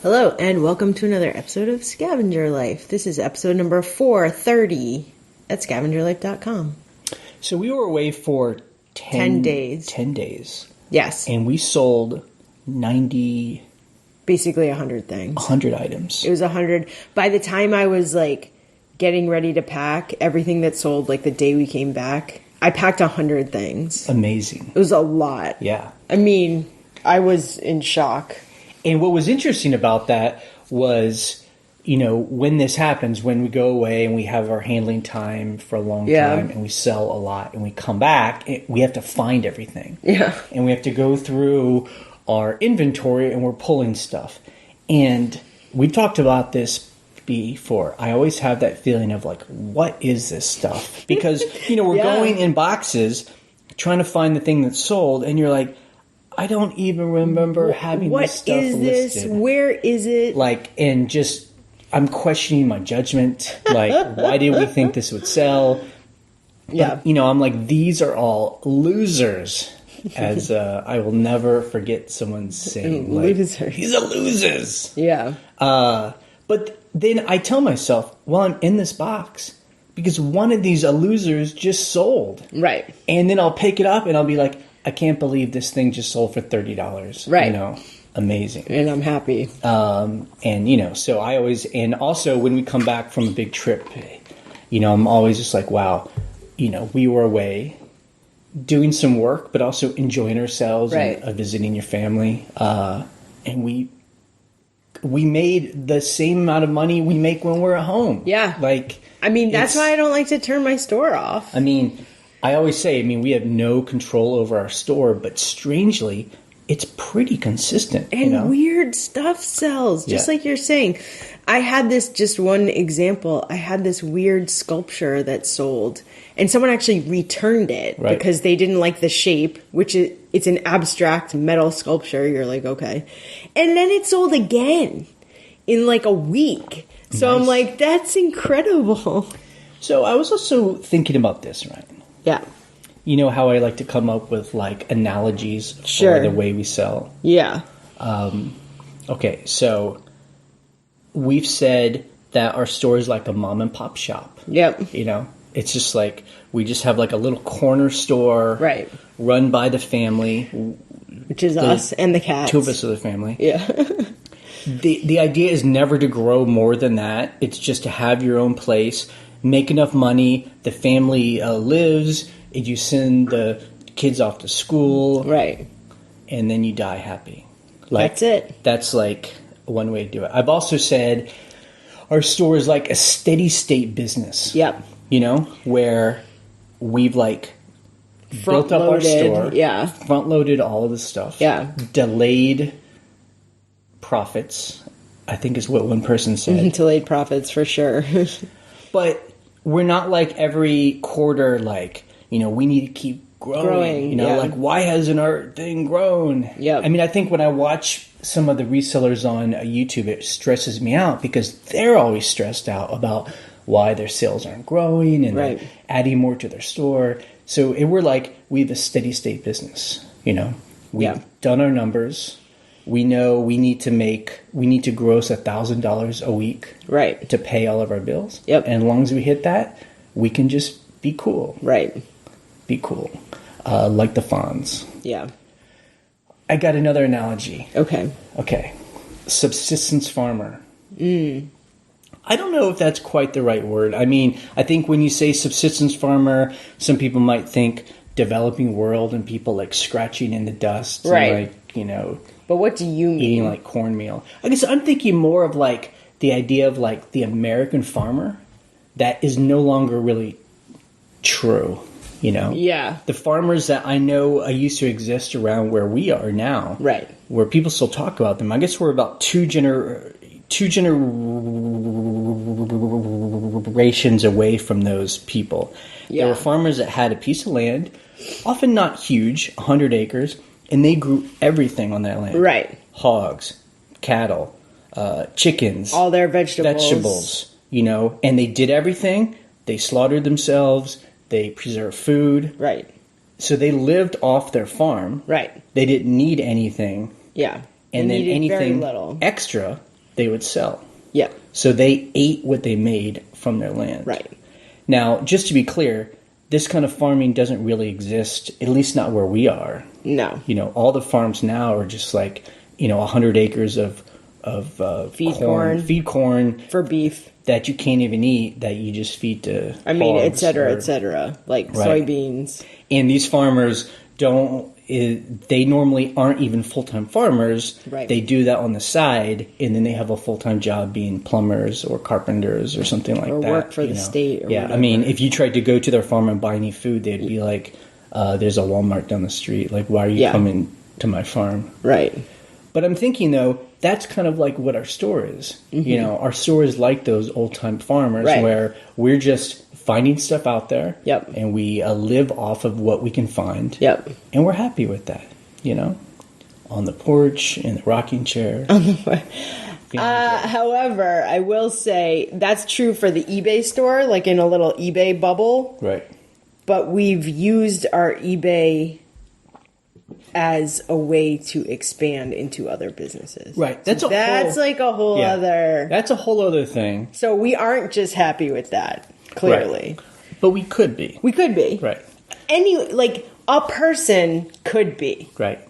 Hello, and welcome to another episode of Scavenger Life. This is episode number 430 at scavengerlife.com. So we were away for 10 days. 10 days. Yes. And we sold 90... Basically 100 things. 100 items. It was 100. By the time I was, getting ready to pack, everything that sold, the day we came back, I packed 100 things. Amazing. It was a lot. Yeah. I mean, I was in shock. And what was interesting about that was, when this happens, when we go away and we have our handling time for a long time and we sell a lot and we come back, we have to find everything. Yeah. And we have to go through our inventory and we're pulling stuff. And we talked about this before. I always have that feeling of what is this stuff? Because, we're going in boxes trying to find the thing that's sold and you're like, I don't even remember having this stuff listed. What is this? Where is it? And just, I'm questioning my judgment. Why did we think this would sell? Yeah. But, I'm like, these are all losers. As I will never forget someone saying, losers. These are losers. Yeah. But then I tell myself, well, I'm in this box because one of these losers just sold. Right. And then I'll pick it up and I'll be like, I can't believe this thing just sold for $30. Right. Amazing. And I'm happy. So I always, and also when we come back from a big trip, I'm always just like, wow, we were away doing some work, but also enjoying ourselves and visiting your family. And we made the same amount of money we make when we're at home. Yeah. That's why I don't like to turn my store off. I always say, we have no control over our store, but strangely, it's pretty consistent. And weird stuff sells, just like you're saying. I had this, just one example, I had this weird sculpture that sold, and someone actually returned it because they didn't like the shape, which it's an abstract metal sculpture. You're like, okay. And then it sold again in a week. So nice. I'm like, that's incredible. So I was also thinking about this, right? Yeah. You know how I like to come up with analogies for the way we sell? Yeah. Okay, so we've said that our store is like a mom and pop shop. Yep. It's just we just have a little corner store run by the family. Which is us and the cats. 2 of us are the family. Yeah. The idea is never to grow more than that. It's just to have your own place. Make enough money, the family lives, and you send the kids off to school. Right. And then you die happy. That's it. That's one way to do it. I've also said our store is like a steady state business. Yep. Where we've built up our store. Yeah. Front loaded all of the stuff. Yeah. Delayed profits, I think is what one person said. Delayed profits for sure. But we're not every quarter, we need to keep growing. Why hasn't our thing grown? Yeah. I think when I watch some of the resellers on YouTube, it stresses me out because they're always stressed out about why their sales aren't growing and they're adding more to their store. So we're we have a steady state business. We've done our numbers. We know we need to gross $1,000 a week to pay all of our bills. Yep. And as long as we hit that, we can just be cool. Right. Be cool. Like the Fonz. Yeah. I got another analogy. Okay. Subsistence farmer. I don't know if that's quite the right word. I think when you say subsistence farmer, some people might think developing world and people scratching in the dust. Right. And But what do you mean? Eating cornmeal. I guess I'm thinking more of the idea of the American farmer that is no longer really true, Yeah. The farmers that I know used to exist around where we are now. Right. Where people still talk about them. I guess we're about two generations away from those people. Yeah. There were farmers that had a piece of land, often not huge, 100 acres, and they grew everything on that land. Right. Hogs, cattle, chickens. All their vegetables. Vegetables, and they did everything. They slaughtered themselves. They preserved food. Right. So they lived off their farm. Right. They didn't need anything. Yeah. And then anything very little. extra they would sell. Yeah. So they ate what they made from their land. Right. Now, just to be clear, this kind of farming doesn't really exist, at least not where we are. No. All the farms now are just 100 acres of feed corn for beef that you can't even eat, that you just feed to et cetera, like soybeans. And these farmers they normally aren't even full-time farmers. Right. They do that on the side, and then they have a full-time job being plumbers or carpenters or something like that. Or work for the state or whatever. I mean, if you tried to go to their farm and buy any food, they'd be like, there's a Walmart down the street. Like, why are you coming to my farm? Right. But I'm thinking, though, that's kind of like what our store is. Mm-hmm. Our store is like those old-time farmers where we're just finding stuff out there. Yep. And we live off of what we can find. Yep. And we're happy with that, on the porch, in the rocking chair. However, I will say that's true for the eBay store, like in a little eBay bubble. Right. But we've used our eBay as a way to expand into other businesses. Right. That's like a whole other... That's a whole other thing. So we aren't just happy with that, clearly. Right. But we could be. We could be. Right. A person could be. Right.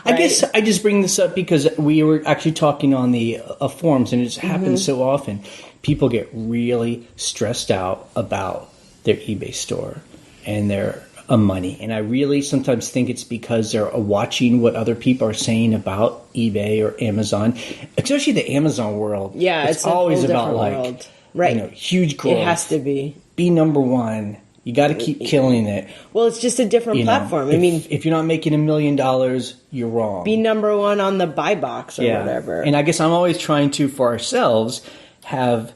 I guess I just bring this up because we were actually talking on the forums, and it just happens so often. People get really stressed out about their eBay store and their money. And I really sometimes think it's because they're watching what other people are saying about eBay or Amazon, especially the Amazon world. Yeah, it's always about world. Huge growth. It has to be. Be number one. You got to keep killing it. Well, it's just a different platform. If you're not making $1 million, you're wrong. Be number one on the buy box or whatever. And I guess I'm always trying to, for ourselves, have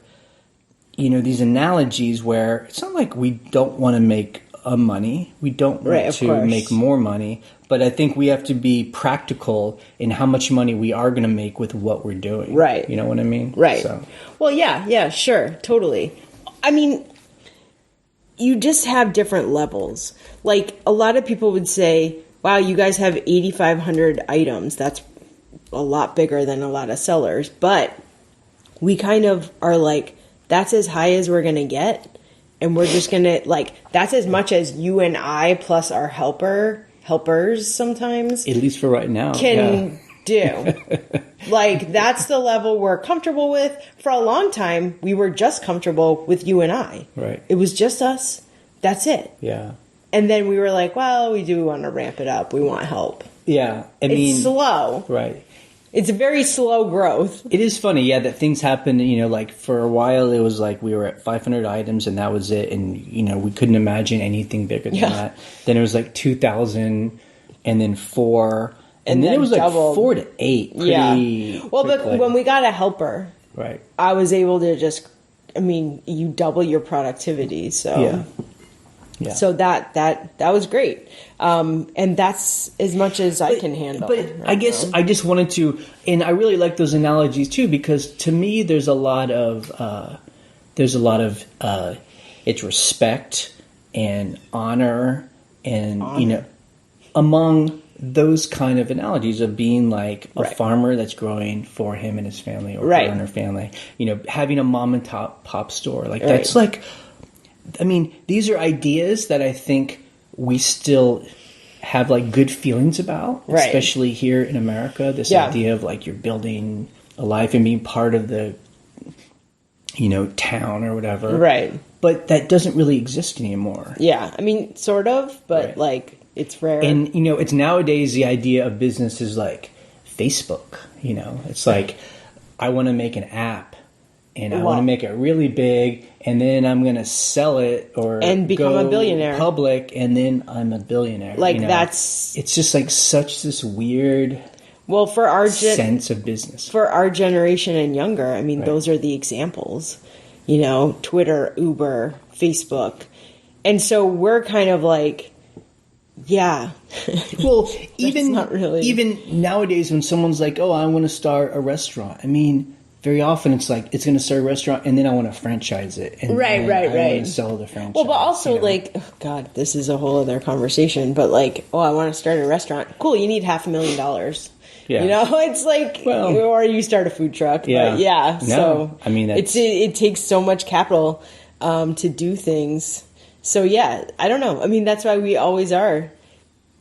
these analogies where it's not like we don't want to make money. We don't want to make more money. But I think we have to be practical in how much money we are going to make with what we're doing. Right. You know what I mean? Right. So. Well, yeah, sure, totally. I mean, you just have different levels. Like, a lot of people would say, wow, you guys have 8,500 items. That's a lot bigger than a lot of sellers. But we kind of are like, that's as high as we're going to get. And we're just going to, that's as much as you and I plus our helpers sometimes. At least for right now. Can do. That's the level we're comfortable with. For a long time, we were just comfortable with you and I. Right. It was just us. That's it. Yeah. And then we were like, well, we do want to ramp it up. We want help. Yeah. It's slow. Right. It's a very slow growth. It is funny, that things happen, for a while it was like we were at 500 items and that was it. And, we couldn't imagine anything bigger than that. Then it was 2,000 and then 4. And then it was doubled. 4 to 8. Well, but when we got a helper, right, I was able to you double your productivity. So, yeah. So that was great. And that's as much as I can handle. But I guess I just wanted to, and I really like those analogies too, because to me, there's a lot of it's respect and honor and, among those kind of analogies of being like a farmer that's growing for him and his family or her and her family, having a mom and pop store. That's these are ideas that I think we still have good feelings about, especially here in America. This idea of you're building a life and being part of the, town or whatever. Right. But that doesn't really exist anymore. Yeah. sort of, but it's rare. And, it's nowadays the idea of business is Facebook, it's I want to make an app and I want to make it really big and then I'm going to sell it and become a billionaire public and then I'm a billionaire. It's just such this weird for our sense of business. For our generation and younger, those are the examples, Twitter, Uber, Facebook. And so we're kind of yeah. Well, even nowadays when someone's oh, I want to start a restaurant. Very often it's it's going to start a restaurant and then I want to franchise it. And right. I want to sell the franchise. Well, but also oh God, this is a whole other conversation. But I want to start a restaurant. Cool. You need $500,000. Yeah. You know, it's like, or you start a food truck. Yeah. But yeah. No, So I mean, it takes so much capital to do things. So yeah, I don't know. I mean, that's why we always are.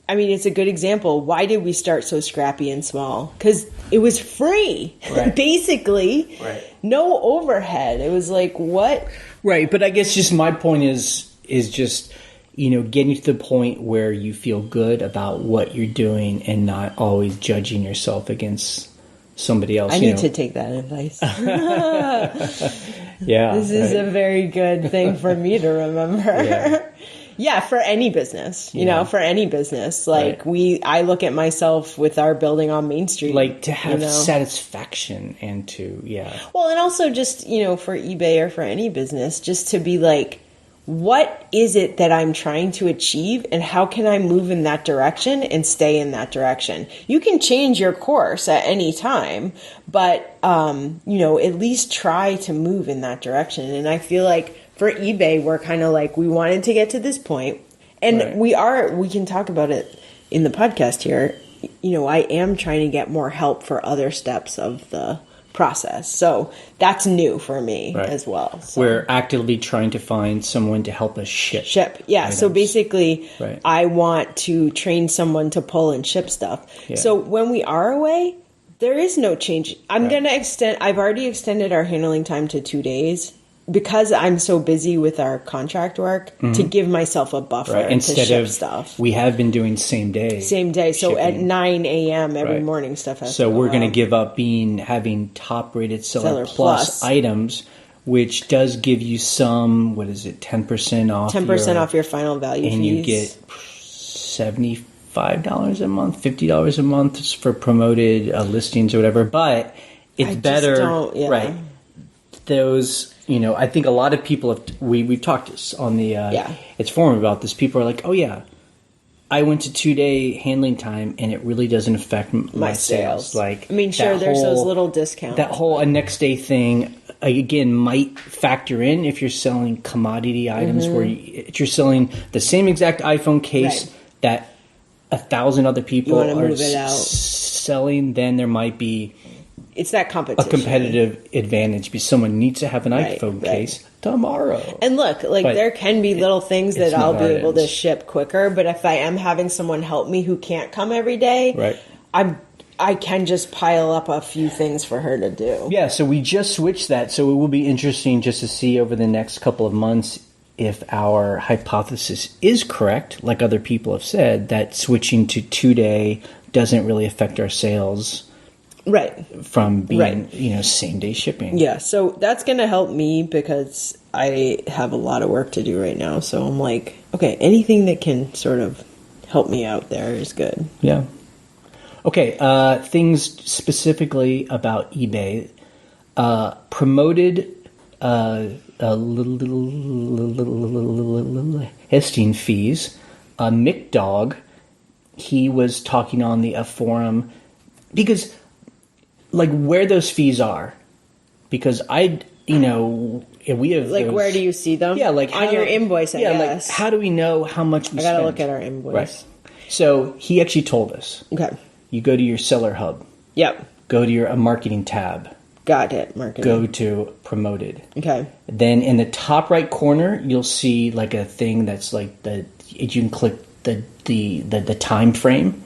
I mean, it's a good example. Why did we start so scrappy and small? Because it was free, basically. Right. No overhead. It was like, what? Right, but I guess just my point is just, you know, getting to the point where you feel good about what you're doing and not always judging yourself against somebody else. I need to take that advice. Yeah. This is a very good thing for me to remember. Yeah. Yeah, for any business, you know, for any business. Like I look at myself with our building on Main Street. Like to have satisfaction and to, Well, and also just, you know, for eBay or for any business, just to be like, what is it that I'm trying to achieve and how can I move in that direction and stay in that direction? You can change your course at any time, but, you know, at least try to move in that direction. And I feel like for eBay, we're kind of like, we wanted to get to this point, and we can talk about it in the podcast here. You know, I am trying to get more help for other steps of the process. So that's new for me as well. So. We're actively trying to find someone to help us ship. Yeah. items. So basically, I want to train someone to pull and ship stuff. Yeah. So when we are away, there is no change. I've already extended our handling time to 2 days. Because I'm so busy with our contract work, to give myself a buffer Instead to ship of stuff. We have been doing same day. So at 9 a.m. every morning stuff has to go we're going to out. give up having top rated seller plus items, which does give you some, 10% off. 10% off your final value and fees. you get $75 a month, $50 a month for promoted listings or whatever. But it's better. Right. Those, you know, I think a lot of people have, we've talked on the it's forum about this. People are like, oh yeah, I went to 2-day handling time and it really doesn't affect my sales. Like, I mean, sure, there's those little discounts. That whole next day thing again might factor in if you're selling commodity items where you're selling the same exact iPhone case that 1,000 other people are selling. Then there might be. It's that competition. A competitive advantage because someone needs to have an iPhone case tomorrow. And look, like there can be little things that I'll be able to ship quicker, but if I am having someone help me who can't come every day, I can just pile up a few things for her to do. Yeah, so we just switched that. So it will be interesting just to see over the next couple of months if our hypothesis is correct, like other people have said, that switching to 2-day doesn't really affect our sales. From being, you know, same day shipping. Yeah, so that's going to help me because I have a lot of work to do right now. So I'm like, okay, anything that can sort of help me out there is good. Yeah. Okay, things specifically about eBay. Promoted listing fees. Mick Dog, he was talking on the forum because... like where those fees are, because we have like those, where do you see them? Yeah, like on your invoice. I guess. Like how do we know how much we spent? I gotta look at our invoice. Right. So he actually told us. Okay. You go to your seller hub. Yep. Go to your marketing tab. Got it. Marketing. Go to promoted. Okay. Then in the top right corner, you'll see like a thing that's like you can click the time frame.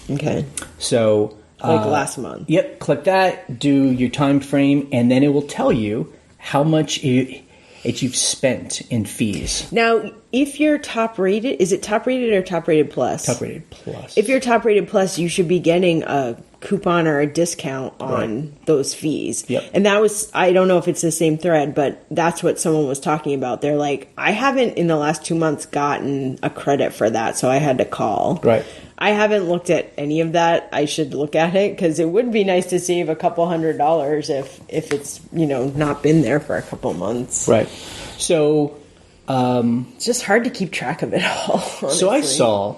Okay. So. Like last month. Yep. Click that, do your time frame, and then it will tell you how much you've spent in fees. Now, if you're top rated, is it top rated or top rated plus? Top rated plus. If you're top rated plus, you should be getting a coupon or a discount on those fees. Yep. And that was, I don't know if it's the same thread, but that's what someone was talking about. They're like, I haven't in the last 2 months gotten a credit for that, so I had to call. Right. I haven't looked at any of that. I should look at it because it would be nice to save a couple $100 if it's, you know, not been there for a couple months. Right. So it's just hard to keep track of it all. Honestly. So I saw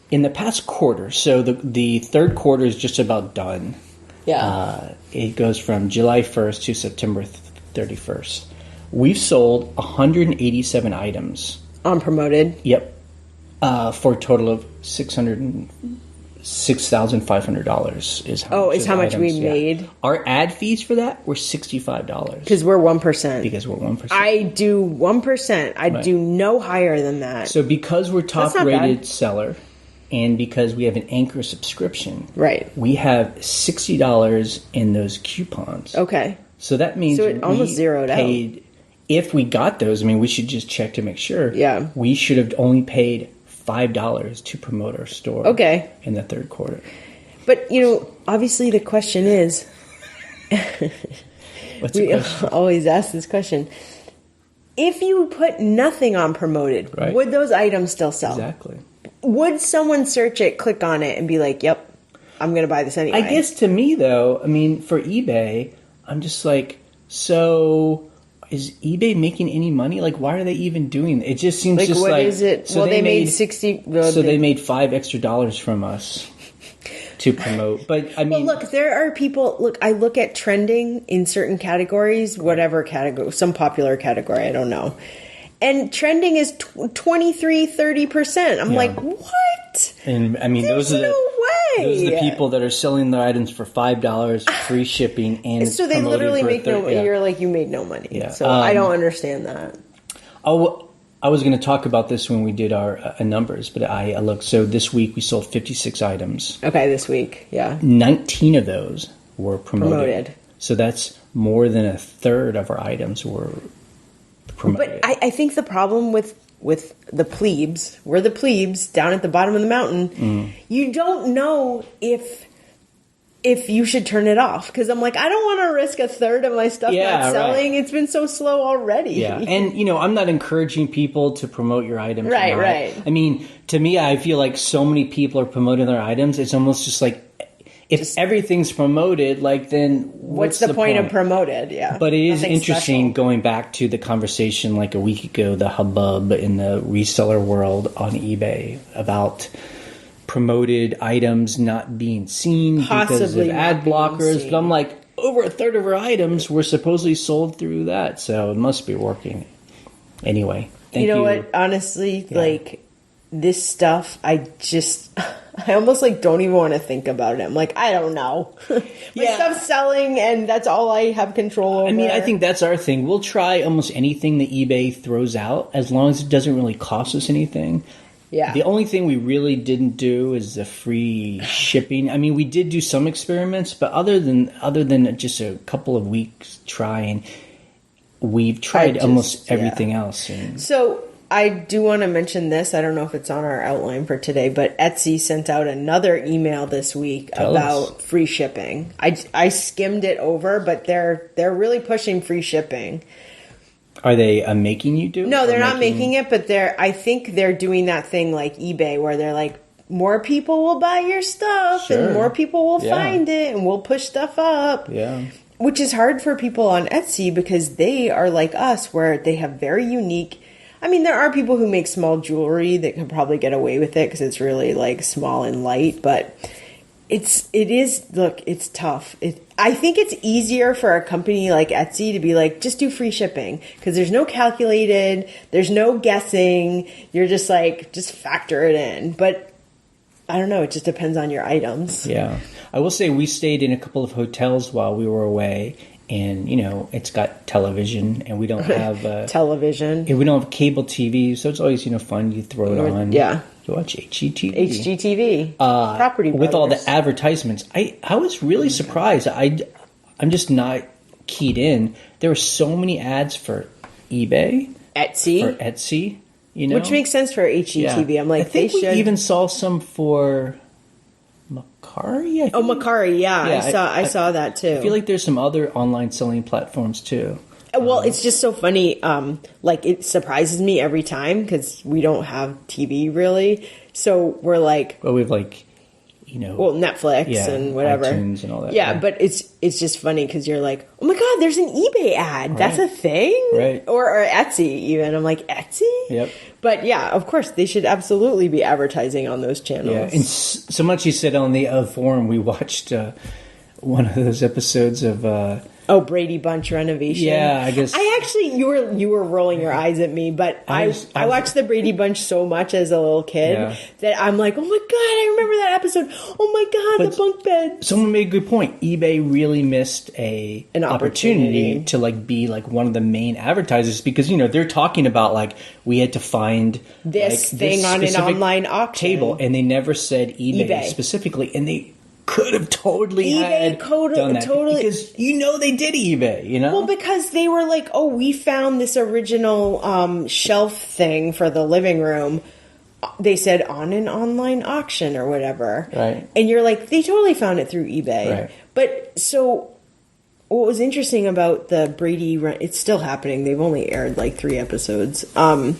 in the past quarter. So the third quarter is just about done. Yeah. It goes from July 1st to September 31st. We've sold 187 items on promoted. Yep. For a total of $660. $6,500 is how much. Is how much we made. Our ad fees for that were $65 because we're 1%. Because we're 1%. I do 1%. I do no higher than that. So because we're top rated seller, and because we have an anchor subscription, right, we have $60 in those coupons. Okay, so that means it almost zeroed out. If we got those, I mean, we should just check to make sure. Yeah, we should have only paid $5 to promote our store. Okay, in the third quarter. But obviously, the question is, we always ask this question: if you put nothing on promoted, would those items still sell? Exactly. Would someone search it, click on it, and be like, "Yep, I'm going to buy this anyway"? I guess to me, though, I mean, for eBay, I'm just like, so. Is eBay making any money? Like, why are they even doing it? It just seems just what like... What is it? So they made 60... So they made $5 extra from us to promote. But, I mean... Well, look, there are people... Look, I look at trending in certain categories, whatever category, some popular category, I don't know. And trending is 23-30%. I'm like, what? And, I mean, There's no way. Those are the people that are selling their items for $5, free shipping, and so they literally make no money. You're like, you made no money. Yeah. So I don't understand that. Oh, I was going to talk about this when we did our numbers, but I looked. So this week we sold 56 items. Okay, this week, yeah. 19 of those were promoted. So that's more than a third of our items were promoted. But I think the problem with the plebes, we're the plebes down at the bottom of the mountain, you don't know if you should turn it off. Because I'm like, I don't want to risk a third of my stuff not selling. Right. It's been so slow already. Yeah, and I'm not encouraging people to promote your items. Right. I mean, to me, I feel like so many people are promoting their items. It's almost just like, if everything's promoted, like, then what's the point of promoted? Yeah. But it is interesting going back to the conversation like a week ago, the hubbub in the reseller world on eBay about promoted items not being seen because of ad blockers. But I'm like, over a third of our items were supposedly sold through that, so it must be working. Anyway, thank you. You know what? Honestly, like, this stuff, I almost like don't even want to think about it. I'm like, I don't know. My stuff's selling and that's all I have control over. I mean, I think that's our thing. We'll try almost anything that eBay throws out as long as it doesn't really cost us anything. Yeah. The only thing we really didn't do is the free shipping. I mean, we did do some experiments, but other than just a couple of weeks trying, we've tried almost everything else. And so I do want to mention this. I don't know if it's on our outline for today, but Etsy sent out another email this week about free shipping. I skimmed it over, but they're really pushing free shipping. Are they making you do it? No, they're not making it, but I think they're doing that thing like eBay where they're like, more people will buy your stuff and more people will find it and we'll push stuff up. Yeah. Which is hard for people on Etsy because they are like us where they have very unique... I mean, there are people who make small jewelry that can probably get away with it because it's really like small and light, but it's tough. I think it's easier for a company like Etsy to be like, just do free shipping because there's no calculated, there's no guessing. You're just like, just factor it in. But I don't know. It just depends on your items. Yeah. I will say we stayed in a couple of hotels while we were away. And, it's got television, and we don't have... television. We don't have cable TV, so it's always, fun. You throw it on. Yeah. You watch HGTV. HGTV. Property Brothers. With all the advertisements. I was really surprised. I'm just not keyed in. There were so many ads for eBay. Etsy. Which makes sense for HGTV. Yeah. I'm like, I think we even saw some for... Macari? Macari, yeah. I saw that too. I feel like there's some other online selling platforms too. Well, it's just so funny. Like, it surprises me every time because we don't have TV really. So we're like... Well, we have like, Well, Netflix and whatever. iTunes and all that. Yeah, but it's just funny because you're like, oh my God, there's an eBay ad. Right. That's a thing? Right. Or Etsy even. I'm like, Etsy? Yep. But yeah, of course, they should absolutely be advertising on those channels. Yeah, and so much you said on the forum, we watched one of those episodes of Oh, Brady Bunch renovation. Yeah, I guess. I actually, you were rolling your eyes at me, but I watched the Brady Bunch so much as a little kid that I'm like, oh my God, I remember that episode. Oh my God, the bunk bed. Someone made a good point. eBay really missed an opportunity to like be like one of the main advertisers because, they're talking about like we had to find this thing on an online auction table, and they never said eBay. Specifically, and they could have totally done that because they did eBay, Well, because they were like, oh, we found this original shelf thing for the living room. They said on an online auction or whatever. Right. And you're like, they totally found it through eBay. Right. But so what was interesting about the Brady, it's still happening. They've only aired like 3 episodes. The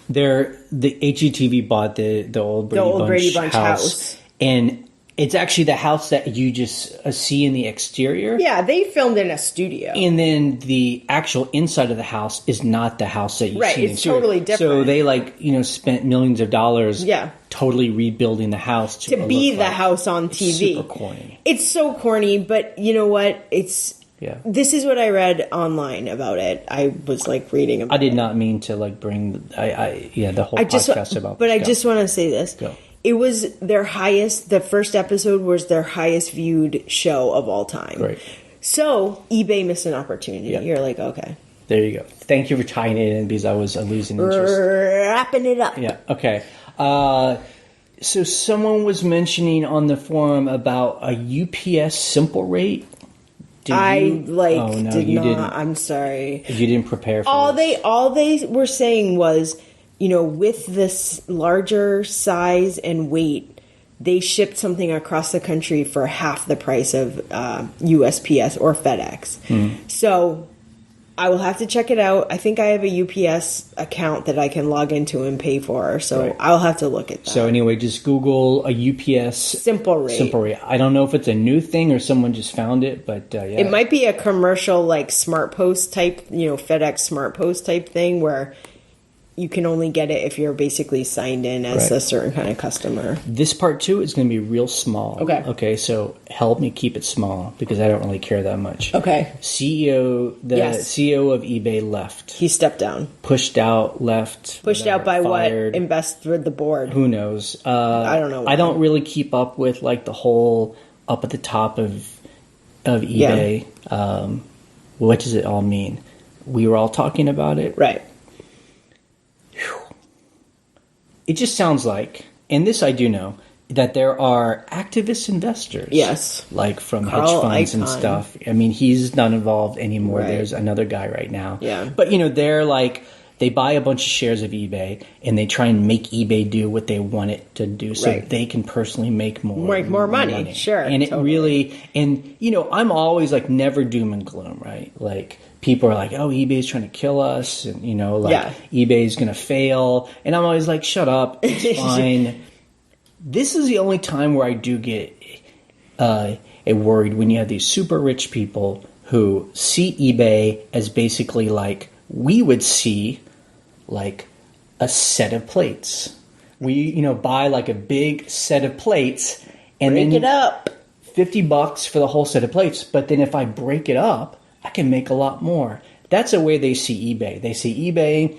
HGTV bought the old Brady Bunch house. And it's actually the house that you just see in the exterior. Yeah, they filmed in a studio. And then the actual inside of the house is not the house that you see in the exterior. Right, it's totally different. So they spent millions of dollars totally rebuilding the house to be the house on TV. It's super corny. It's so corny, but you know what? This is what I read online about it. I was like reading about it. I did not mean to like bring the whole podcast about But I just want to say this. Go. It was their highest, the first episode was their highest viewed show of all time. Great. So, eBay missed an opportunity. Yep. You're like, okay. There you go. Thank you for tying it in because I was losing interest. Wrapping it up. Yeah, okay. So someone was mentioning on the forum about a UPS simple rate. Did not. I'm sorry. You didn't prepare for this. All they were saying was, with this larger size and weight, they shipped something across the country for half the price of USPS or FedEx. So I will have to check it out. I think I have a UPS account that I can log into and pay for. So I'll have to look at that. So anyway, just Google a UPS simple rate. I don't know if it's a new thing or someone just found it, but It might be a commercial like Smart Post type, FedEx Smart Post type thing where you can only get it if you're basically signed in as a certain kind of customer. This part 2 is going to be real small. Okay, so help me keep it small because I don't really care that much. Okay. CEO of eBay left. He stepped down. Pushed out, left. Pushed out by fired. What? Invest with the board. Who knows? I don't know. I don't really keep up with like the whole up at the top of eBay. Yeah. What does it all mean? We were all talking about it. Right. It just sounds like, and this I do know, that there are activist investors. Yes. Like from hedge funds and stuff. I mean, he's not involved anymore. Right. There's another guy right now. Yeah. But, they're like, they buy a bunch of shares of eBay and they try and make eBay do what they want it to do so they can personally make more money. Sure. totally. And it really, and, I'm always like never doom and gloom, right? Like, people are like, oh, eBay's trying to kill us, and, eBay's going to fail. And I'm always like, shut up, it's fine. This is the only time where I do get worried when you have these super rich people who see eBay as basically like we would see like a set of plates. We, buy like a big set of plates and break it up. $50 for the whole set of plates. But then if I break it up, I can make a lot more. That's the way they see eBay. They see eBay,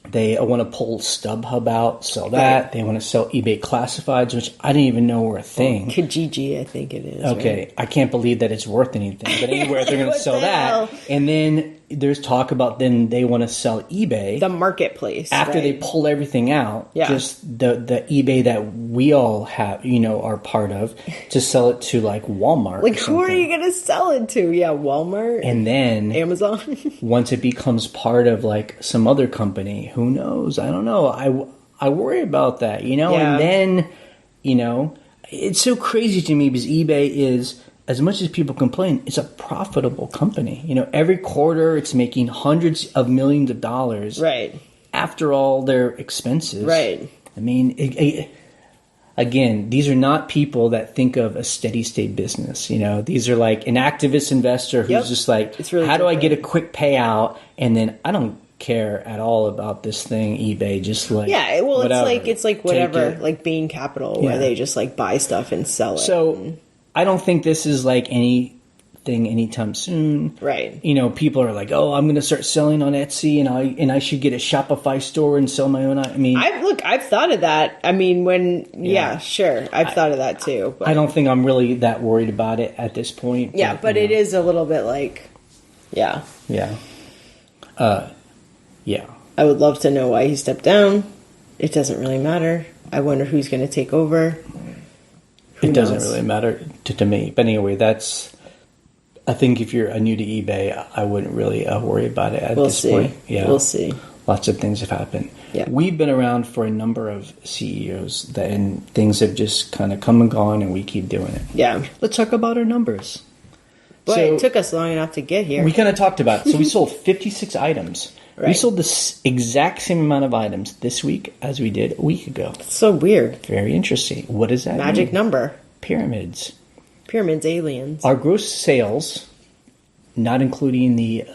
they want to pull StubHub out, sell that. Right. They want to sell eBay classifieds, which I didn't even know were a thing. Kijiji, I think it is. Okay, right? I can't believe that it's worth anything. But anyway, they're going to sell that. And then there's talk about then they want to sell eBay. The marketplace. After they pull everything out, just the eBay that we all have, are part of, to sell it to like Walmart. Like, who are you going to sell it to? Yeah, Walmart. And then Amazon. Once it becomes part of like some other company, who knows? I don't know. I worry about that, And then, it's so crazy to me because eBay is, as much as people complain, it's a profitable company. Every quarter it's making hundreds of millions of dollars. Right. After all their expenses. Right. I mean, again, these are not people that think of a steady state business. These are like an activist investor who's just like, it's really how do I get a quick payout? And then I don't care at all about this thing, eBay, just like whatever. it's like whatever, like Bain Capital, where they just like buy stuff and sell it. So I don't think this is like anything thing anytime soon. Right. You know, people are like, "Oh, I'm going to start selling on Etsy, and I should get a Shopify store and sell my own." I mean, I've thought of that. I mean, sure, I've thought of that too. But. I don't think I'm really that worried about it at this point. Yeah, but it is a little bit like, yeah. I would love to know why he stepped down. It doesn't really matter. I wonder who's going to take over. It doesn't really matter to me. But anyway, I think if you're new to eBay, I wouldn't really worry about it at this point. Yeah. We'll see. Lots of things have happened. Yeah. We've been around for a number of CEOs, and things have just kind of come and gone, and we keep doing it. Yeah. Let's talk about our numbers. Boy, it took us long enough to get here. We kind of talked about it. So we sold 56 items. Right. We sold the exact same amount of items this week as we did a week ago. It's so weird. Very interesting. What does that mean? Magic number. Pyramids. Aliens. Our gross sales, not including the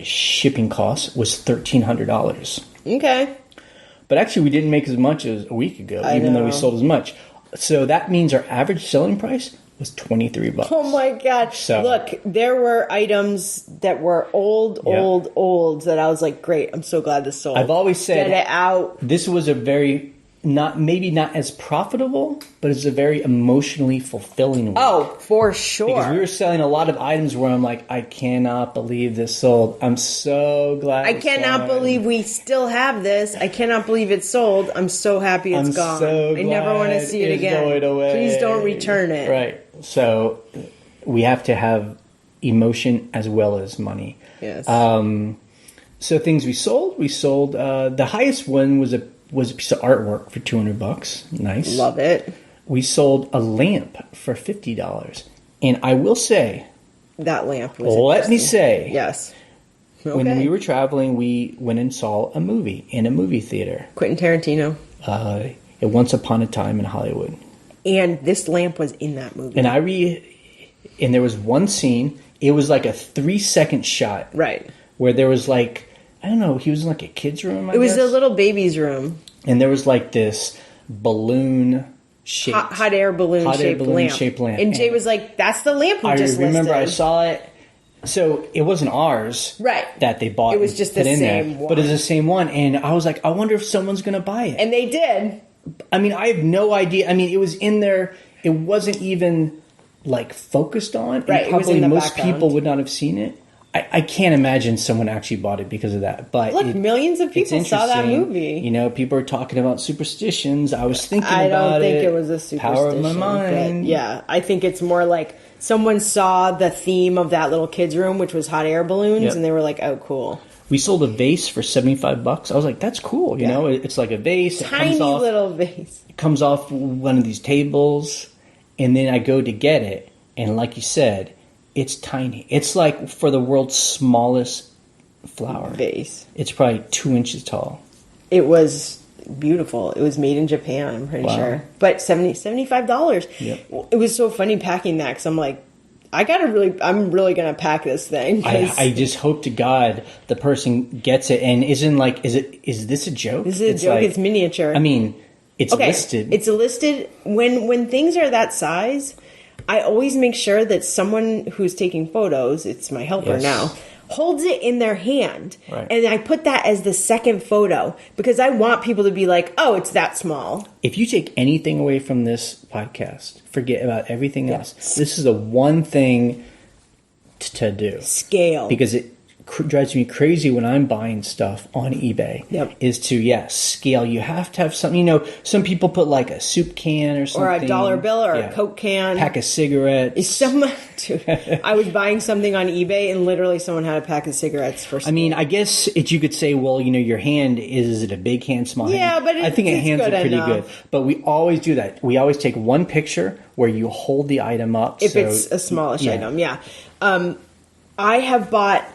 shipping costs, was $1,300. Okay. But actually, we didn't make as much as a week ago, even though we sold as much. So that means our average selling price was $23. Oh my God. So, look, there were items that were old that I was like, great, I'm so glad this sold. I've always said, get it out. This was a very, maybe not as profitable, but it's a very emotionally fulfilling week. Oh, for sure. Because we were selling a lot of items where I'm like, I cannot believe this sold. I'm so glad I cannot believe we still have this. I cannot believe it sold. I'm so happy it's gone. So I never want to see it again. Going away. Please don't return it. Right. So we have to have emotion as well as money. Yes. So things we sold, the highest one was a piece of artwork for $200. Nice. Love it. We sold a lamp for $50. And I will say, that lamp was let me say, yes. Okay. When we were traveling, we went and saw a movie in a movie theater. Quentin Tarantino. Once Upon a Time in Hollywood. And this lamp was in that movie. And there was one scene, it was like a 3-second shot. Right. Where there was like, I don't know, he was in like a kid's room, I guess. It was a little baby's room. And there was like this balloon shaped hot air balloon shaped lamp. And Jay was like, that's the lamp we just listed. I remember I saw it. So it wasn't ours. Right. That they bought. It was just the same one. But it's the same one. And I was like, I wonder if someone's going to buy it. And they did. I mean, I have no idea. I mean, it was in there. It wasn't even like focused on. Right. And probably most background. people would not have seen it. I can't imagine someone actually bought it because of that. But look, millions of people saw that movie. You know, people are talking about superstitions. I was thinking about it. I don't think it was a superstition. Power of my mind. Yeah, I think it's more like someone saw the theme of that little kid's room, which was hot air balloons, and they were like, oh, cool. We sold a vase for $75. I was like, that's cool. You know, it's like a vase. Tiny little vase. It comes off one of these tables. And then I go to get it. And like you said, it's tiny. It's like for the world's smallest flower vase. It's probably 2 inches tall. It was beautiful. It was made in Japan, I'm pretty sure. But $75. Yep. It was so funny packing that because I'm like, I'm really going to pack this thing. I just hope to God the person gets it and isn't like, is this a joke? This is a joke. Like, it's miniature. I mean, it's listed. It's listed. When things are that size, I always make sure that someone who's taking photos, it's my helper now, holds it in their hand. Right. And I put that as the second photo because I want people to be like, oh, it's that small. If you take anything away from this podcast, forget about everything else. This is the one thing to do. Scale. Because it drives me crazy when I'm buying stuff on eBay. Is to, scale. You have to have something. You know, some people put like a soup can or something. Or a dollar bill or a Coke can. Pack of cigarettes. I was buying something on eBay and literally someone had a pack of cigarettes for sale. I mean, I guess you could say, well, you know, your hand, is it a big hand, small hand? Yeah, but I think hands are pretty good. But we always do that. We always take one picture where you hold the item up. If it's a smallish item, I have bought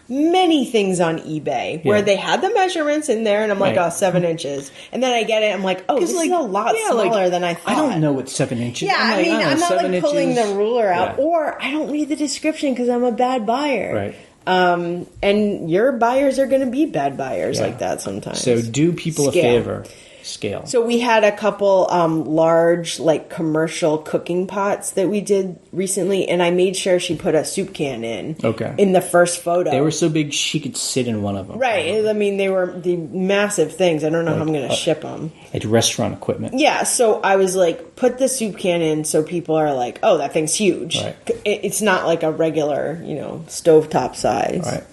many things on eBay where they had the measurements in there and I'm like, 7 inches. And then I get it, I'm like, this is a lot smaller than I thought. I don't know what 7 inches is. Yeah, I'm not like pulling the ruler out or I don't read the description because I'm a bad buyer. Right. And your buyers are going to be bad buyers like that sometimes. So do people a favor. scale. So we had a couple large, like, commercial cooking pots that we did recently, and I made sure she put a soup can in. Okay. In the first photo. They were so big she could sit in one of them. Right. Probably. I mean, they were the massive things. I don't know how I'm going to ship them. Like restaurant equipment. Yeah, so I was like, put the soup can in so people are like, oh, that thing's huge. Right. It's not like a regular, stovetop size. Right.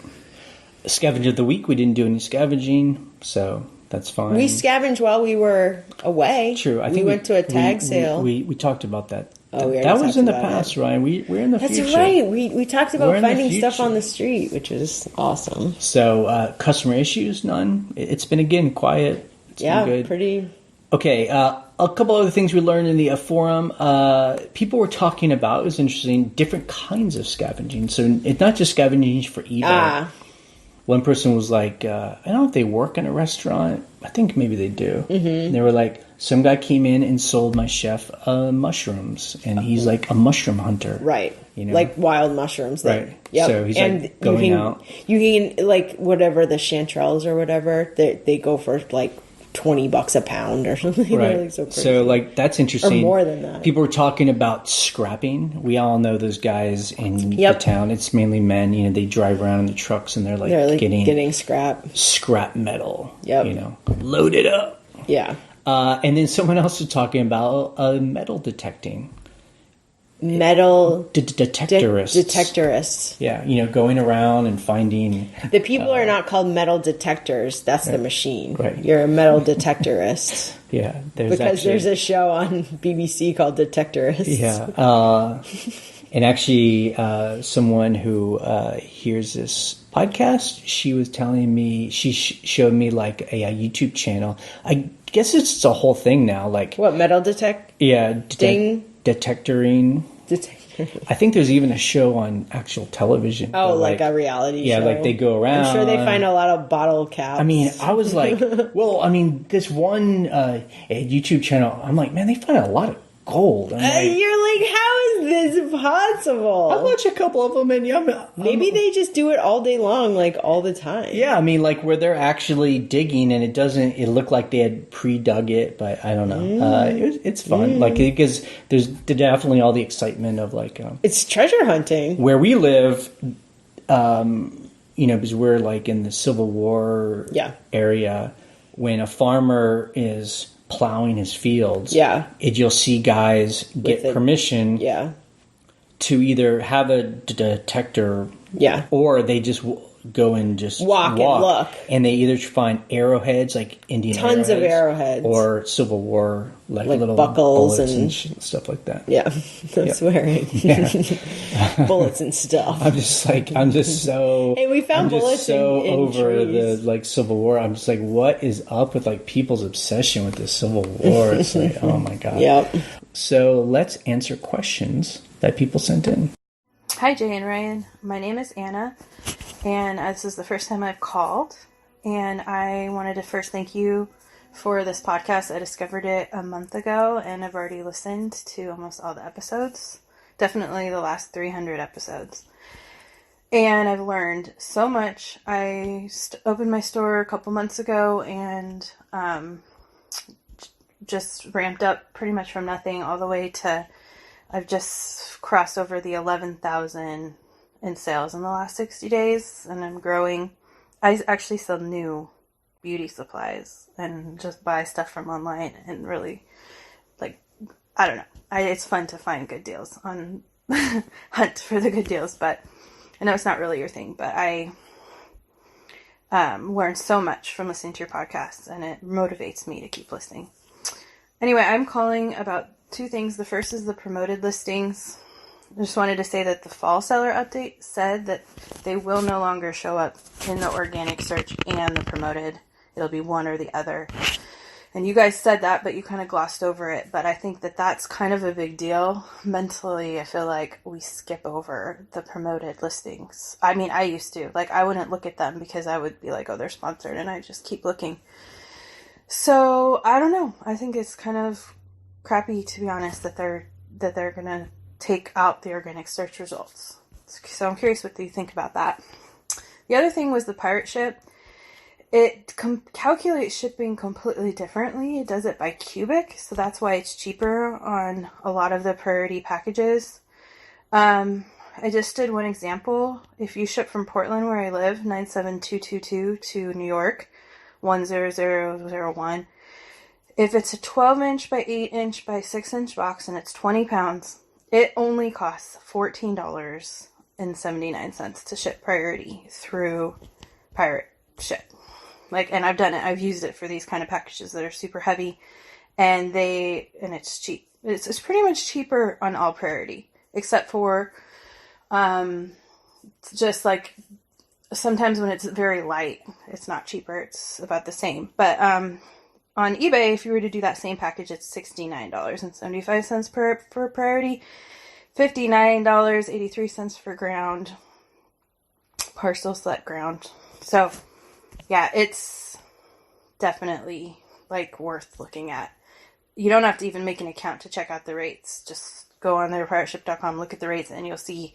Scavenger of the week, we didn't do any scavenging, so that's fine. We scavenged while we were away. True. We went to a tag sale. We talked about that. Oh, that was in the past, Ryan. We're in the future. That's right. We talked about finding stuff on the street, which is awesome. So, customer issues, none. It's been, again, quiet. It's been good. Pretty. Okay, a couple other things we learned in the forum. People were talking about, it was interesting, different kinds of scavenging. So it's not just scavenging for eBay. One person was like, I don't know if they work in a restaurant. I think maybe they do. Mm-hmm. And they were like, some guy came in and sold my chef mushrooms. And he's like a mushroom hunter. Right. Like wild mushrooms. Right. Yep. So he's like going out. You can, like, whatever, the chanterelles or whatever, they go for like $20 a pound or something. Right. So like, that's interesting. Or more than that. People were talking about scrapping. We all know those guys in the town. It's mainly men. They drive around in the trucks and they're like getting scrap metal. Yep. Load it up. Yeah. And then someone else was talking about metal detecting. Metal detectorists. Detectorists. Yeah, going around and finding. The people are not called metal detectors. That's the machine. Right. You're a metal detectorist. Yeah, there's a show on BBC called Detectorists. Yeah, and actually, someone who hears this podcast, she was telling me she showed me like a YouTube channel. I guess it's a whole thing now. Like what, metal detect? Yeah, detectoring. I think there's even a show on actual television. Oh, like a reality show? Yeah, like they go around. I'm sure they find a lot of bottle caps. I mean, I was like, this one YouTube channel, I'm like, man, they find a lot of gold. You're like, how is this possible? I watch a couple of them, and maybe they just do it all day long, like all the time. Yeah, I mean, like where they're actually digging, and it looked like they had pre-dug it, but I don't know. It's fun, like because there's definitely all the excitement of like it's treasure hunting. Where we live, because we're like in the Civil War area, when a farmer is plowing his fields, you'll see guys get permission to either have a detector or they just go and just walk and look, and they either find arrowheads, like Indian tons of arrowheads, or Civil War like little buckles and stuff like that. Swearing. Bullets and stuff. I'm just so hey, we found bullets so in over trees. the like Civil War. I'm just like, what is up with like people's obsession with the Civil War? It's like, oh my god. Yep. So let's answer questions that people sent in. Hi, Jay and Ryan. My name is Anna, and this is the first time I've called, and I wanted to first thank you for this podcast. I discovered it a month ago, and I've already listened to almost all the episodes, definitely the last 300 episodes, and I've learned so much. I opened my store a couple months ago, and just ramped up pretty much from nothing all the way to I've just crossed over the 11,000 in sales in the last 60 days, and I'm growing. I actually sell new beauty supplies and just buy stuff from online, and really, like, I don't know. It's fun to find good deals on hunt for the good deals, but I know it's not really your thing, but I learned so much from listening to your podcast, and it motivates me to keep listening. Anyway, I'm calling about two things. The first is the promoted listings. I just wanted to say that the fall seller update said that they will no longer show up in the organic search and the promoted. It'll be one or the other. And you guys said that, but you kind of glossed over it. But I think that that's kind of a big deal. Mentally, I feel like we skip over the promoted listings. I mean, I used to. Like, I wouldn't look at them because I would be like, oh, they're sponsored, and I just keep looking. So, I don't know. I think it's kind of crappy, to be honest, that they're gonna take out the organic search results. So I'm curious what you think about that. The other thing was the pirate ship. it calculates shipping completely differently. It does it by cubic, so that's why it's cheaper on a lot of the priority packages. I just did one example. If you ship from Portland, where I live, 97222 to New York, 10001. If it's a 12-inch by 8-inch by 6-inch box and it's 20 pounds, it only costs $14.79 to ship priority through Pirate Ship. And I've done it. I've used it for these kind of packages that are super heavy, and it's cheap. It's pretty much cheaper on all priority, except for just like sometimes when it's very light, it's not cheaper. It's about the same. But on eBay, if you were to do that same package, it's $69.75 for priority, $59.83 for ground, parcel select ground. So yeah, it's definitely worth looking at. You don't have to even make an account to check out the rates. Just go on there, pirateship.com, look at the rates, and you'll see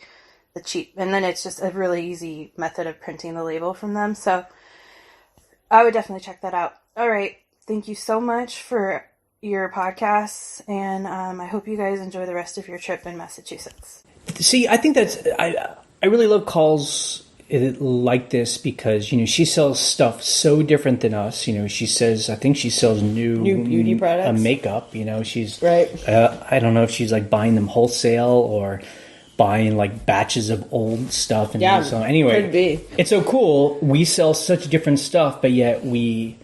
the cheap. And then it's just a really easy method of printing the label from them. So I would definitely check that out. All right. Thank you so much for your podcasts, and I hope you guys enjoy the rest of your trip in Massachusetts. See, I think I really love calls like this because, she sells stuff so different than us. I think she sells new beauty products, makeup. She's right. I don't know if she's buying them wholesale or buying batches of old stuff. And so anyway, could be. It's so cool. We sell such different stuff, but yet we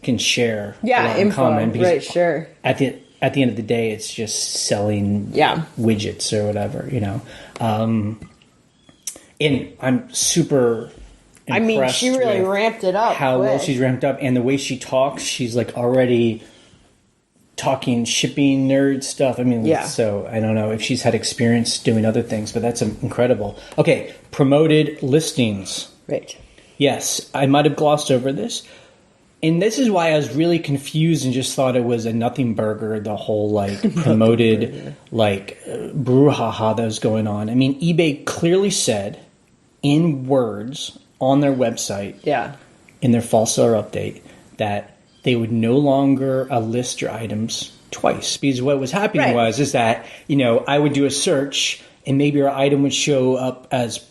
can share in common. Right, sure. At the end of the day, it's just selling widgets or whatever, and I'm super impressed. She really ramped it up. How well she's ramped up, and the way she talks, she's already talking shipping nerd stuff. So I don't know if she's had experience doing other things, but that's incredible. Okay, promoted listings. Right. Yes, I might have glossed over this. And this is why I was really confused and just thought it was a nothing burger, the whole promoted brouhaha that was going on. eBay clearly said in words on their website, in their fall seller update, that they would no longer list your items twice. Because what was happening is that, I would do a search and maybe your item would show up as,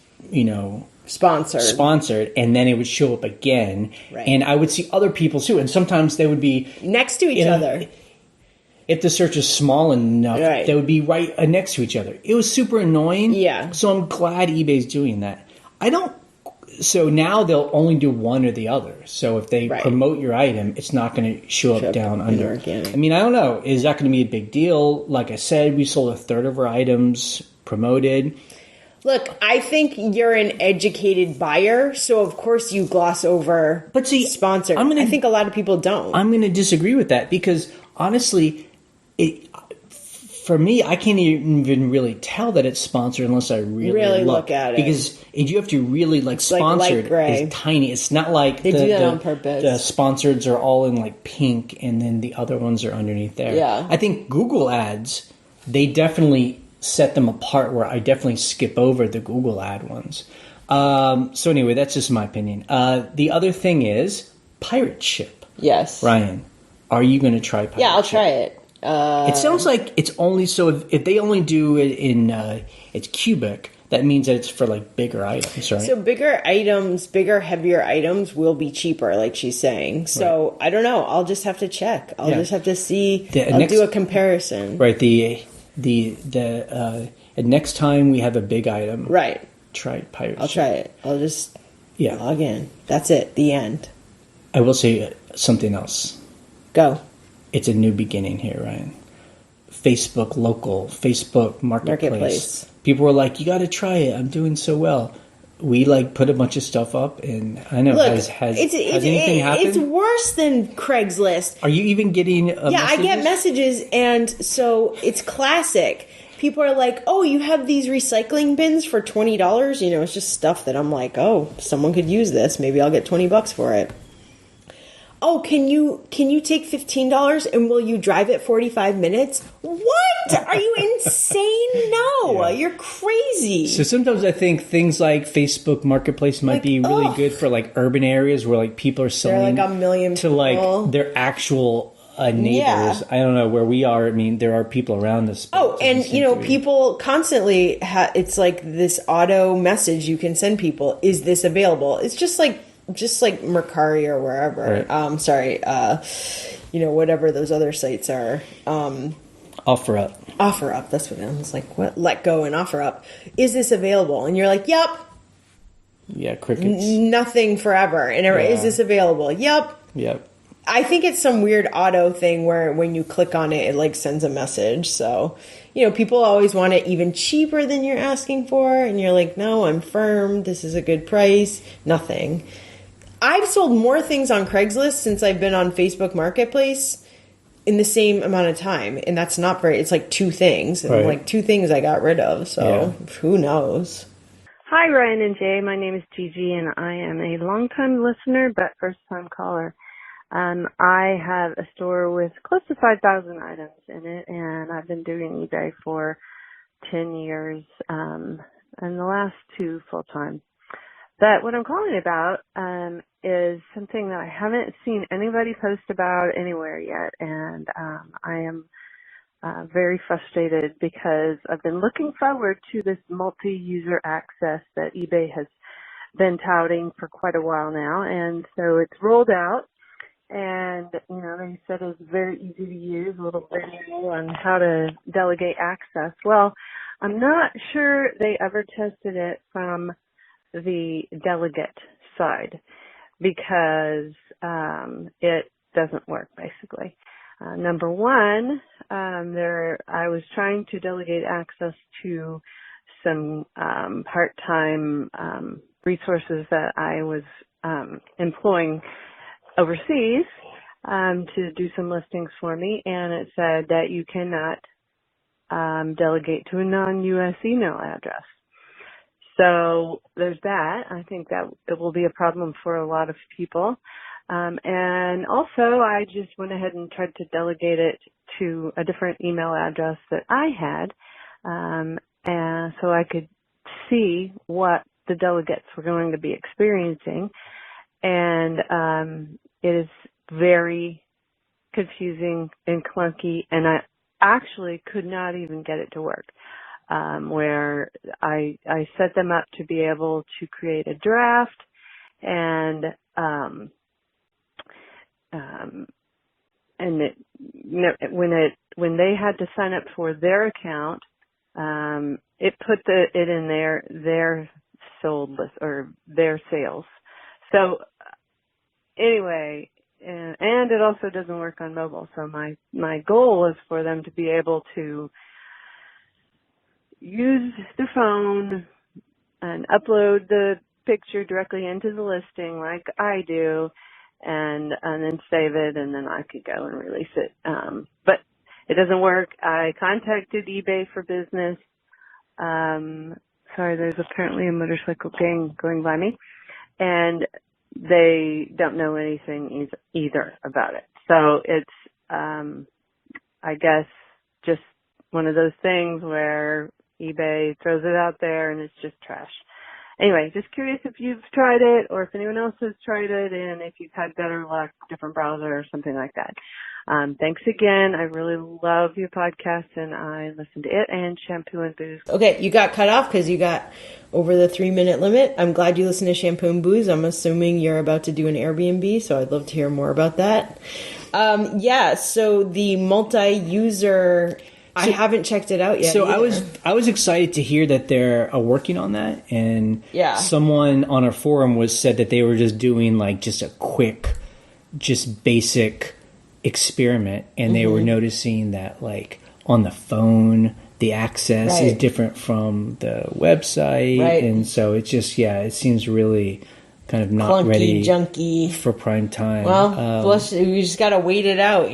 sponsored, and then it would show up again, and I would see other people too, and sometimes they would be next to each other. If the search is small enough, they would be right next to each other. It was super annoying. So I'm glad eBay's doing that. So now they'll only do one or the other. So if they promote your item, it's not going to show up down under. Organic. I don't know. Is that going to be a big deal? Like I said, we sold a third of our items promoted. Look, I think you're an educated buyer, so of course you gloss over sponsored. I think a lot of people don't. I'm going to disagree with that because, honestly, for me, I can't even really tell that it's sponsored unless I really look at it. Because you have to really, sponsored is tiny. It's not like they do that on purpose. The sponsoreds are all in, pink, and then the other ones are underneath there. Yeah. I think Google ads, they definitely set them apart where I definitely skip over the Google ad ones. So anyway, that's just my opinion. The other thing is Pirate Ship. Yes. Ryan, are you going to try Pirate Ship? Yeah, I'll try it. It sounds like it's only if they only do it in it's cubic, that means that it's for bigger items, right? So bigger items, heavier items will be cheaper, like she's saying. So I don't know. I'll just have to check. I'll just have to see. I'll do a comparison. Right. The next time we have a big item, try Pirate Ship. I'll try it. I'll just log in. That's it. The end. I will say something else. Go. It's a new beginning here, Ryan. Facebook Marketplace. People were like, "You got to try it. I'm doing so well." We put a bunch of stuff up, and I know has anything happened? It's worse than Craigslist. Are you even getting? Messages? I get messages, and so it's classic. People are like, "Oh, you have these recycling bins for $20." It's just stuff that I'm like, "Oh, someone could use this. Maybe I'll get $20 for it." Oh, can you take $15 and will you drive it 45 minutes? What? Are you insane? No, you're crazy. So sometimes I think things like Facebook Marketplace might be really good for like urban areas where like people are selling like a million to people. Like their actual neighbors. Yeah. I don't know where we are. I mean, there are people around us. Oh, and people constantly it's like this auto message you can send people. Is this available? It's just like Mercari or wherever. Right. Whatever those other sites are. OfferUp. That's what it was like. What? Let Go and OfferUp. Is this available? And you're like, yep. Yeah, crickets. Nothing forever. And is this available? Yep. I think it's some weird auto thing where when you click on it, it like sends a message. So, people always want it even cheaper than you're asking for. And you're like, no, I'm firm. This is a good price. Nothing. I've sold more things on Craigslist since I've been on Facebook Marketplace in the same amount of time. And that's not very, it's like 2 things. And like 2 things I got rid of. So who knows? Hi, Ryan and Jay. My name is Gigi, and I am a longtime listener but first-time caller. I have a store with close to 5,000 items in it, and I've been doing eBay for 10 years, and the last 2 full-time. But what I'm calling about is something that I haven't seen anybody post about anywhere yet, and I am very frustrated because I've been looking forward to this multi-user access that eBay has been touting for quite a while now, and so it's rolled out. And, they said it was very easy to use, a little video on how to delegate access. Well, I'm not sure they ever tested it from the delegate side because it doesn't work, basically. Number one, I was trying to delegate access to some part-time resources that I was employing overseas to do some listings for me, and it said that you cannot delegate to a non-U.S. email address. So there's that. I think that it will be a problem for a lot of people. And also, I just went ahead and tried to delegate it to a different email address that I had, and so I could see what the delegates were going to be experiencing. And it is very confusing and clunky, and I actually could not even get it to work. Where I set them up to be able to create a draft, and when they had to sign up for their account, it put it in their sold list or their sales. So anyway, and it also doesn't work on mobile. So my goal is for them to be able to use the phone and upload the picture directly into the listing like I do, and then save it, and then I could go and release it. But it doesn't work. I contacted eBay for Business. Sorry, there's apparently a motorcycle gang going by me, and they don't know anything either about it. So it's, I guess, just one of those things where eBay throws it out there and it's just trash. Anyway, just curious if you've tried it or if anyone else has tried it and if you've had better luck, different browser or something like that. Thanks again. I really love your podcast, and I listen to it and Shampoo and Booze. Okay, you got cut off because you got over the 3-minute limit. I'm glad you listen to Shampoo and Booze. I'm assuming you're about to do an Airbnb, so I'd love to hear more about that. So the multi-user, I haven't checked it out yet. So either. I was excited to hear that they're working on that, and someone on our forum said that they were just doing like just a quick, just basic experiment, and they were noticing that like on the phone the access is different from the website, and so it's just it seems really kind of not clunky, ready, junky for prime time. Well, we just gotta wait it out,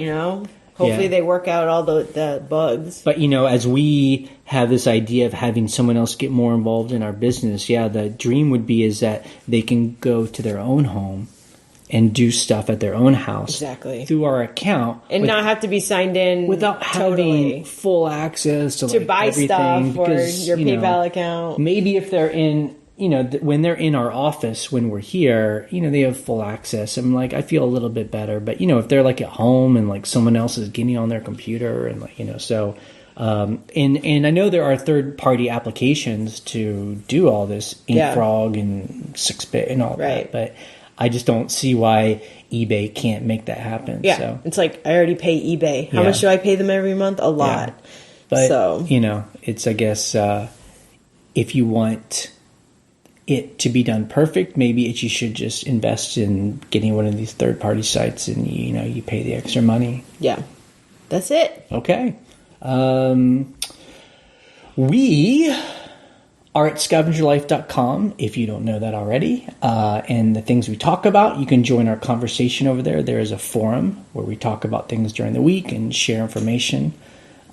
Hopefully they work out all the bugs. But, as we have this idea of having someone else get more involved in our business, the dream would be is that they can go to their own home and do stuff at their own house through our account. And not have to be signed in without having full access to buy everything, stuff because, or your PayPal account. Maybe if they're in, when they're in our office, when we're here, they have full access. I'm like, I feel a little bit better. But, if they're like at home and like someone else is getting on their computer and like, so, and I know there are third-party applications to do all this, InkFrog and 6-bit and all that. But I just don't see why eBay can't make that happen. Yeah, so. It's like, I already pay eBay. How much do I pay them every month? A lot. Yeah. But, it's, I guess, if you want it to be done perfect, maybe you should just invest in getting one of these third-party sites and, you pay the extra money. Yeah. That's it. Okay. We are at scavengerlife.com, if you don't know that already. And the things we talk about, you can join our conversation over there. There is a forum where we talk about things during the week and share information.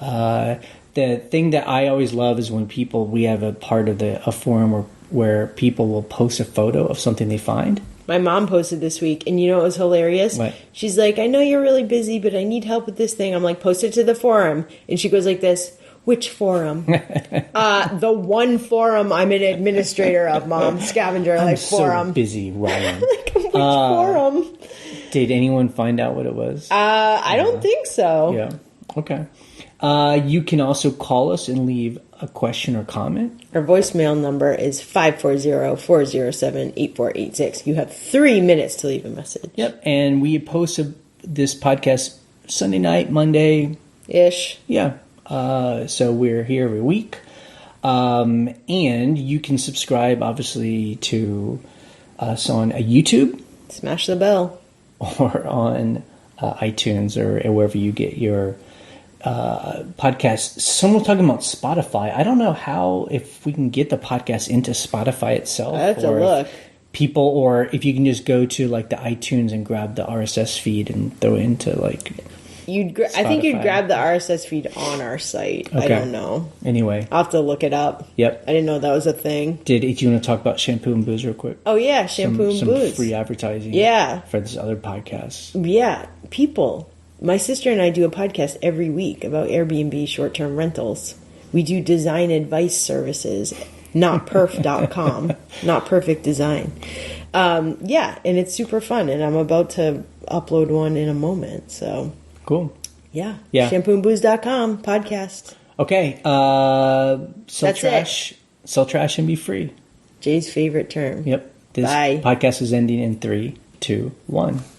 The thing that I always love is when we have a part of a forum where people will post a photo of something they find. My mom posted this week, and you know what was hilarious? What? She's like, I know you're really busy, but I need help with this thing. I'm like, post it to the forum. And she goes like this, which forum? The one forum I'm an administrator of, Mom. Scavenger Life Forum. I'm so busy, Ryan. Like, which forum? Did anyone find out what it was? I don't think so. Yeah. Okay. You can also call us and leave a question or comment. Our voicemail number is 540-407-8486. You have 3 minutes to leave a message. Yep. And we post this podcast Sunday night, Monday-ish. Yeah. So we're here every week. And you can subscribe, obviously, to us on YouTube. Smash the bell. Or on iTunes or wherever you get your podcast. Someone was talking about Spotify. I don't know if we can get the podcast into Spotify itself. I have to look. Or if you can just go to like the iTunes and grab the RSS feed and throw it into like. I think you'd grab the RSS feed on our site. Okay. I don't know. Anyway, I'll have to look it up. Yep. I didn't know that was a thing. Do you want to talk about shampoo and booze real quick? Oh yeah, shampoo and booze. Some free advertising. Yeah. For this other podcast. Yeah, people. My sister and I do a podcast every week about Airbnb short-term rentals. We do design advice services, notperf.com, not perfect design. Yeah, and it's super fun, and I'm about to upload one in a moment, so. Cool. Yeah. Shampooandbooze.com podcast. Okay. Sell trash and be free. Jay's favorite term. Yep. This Bye. podcast is ending in 3, 2, 1.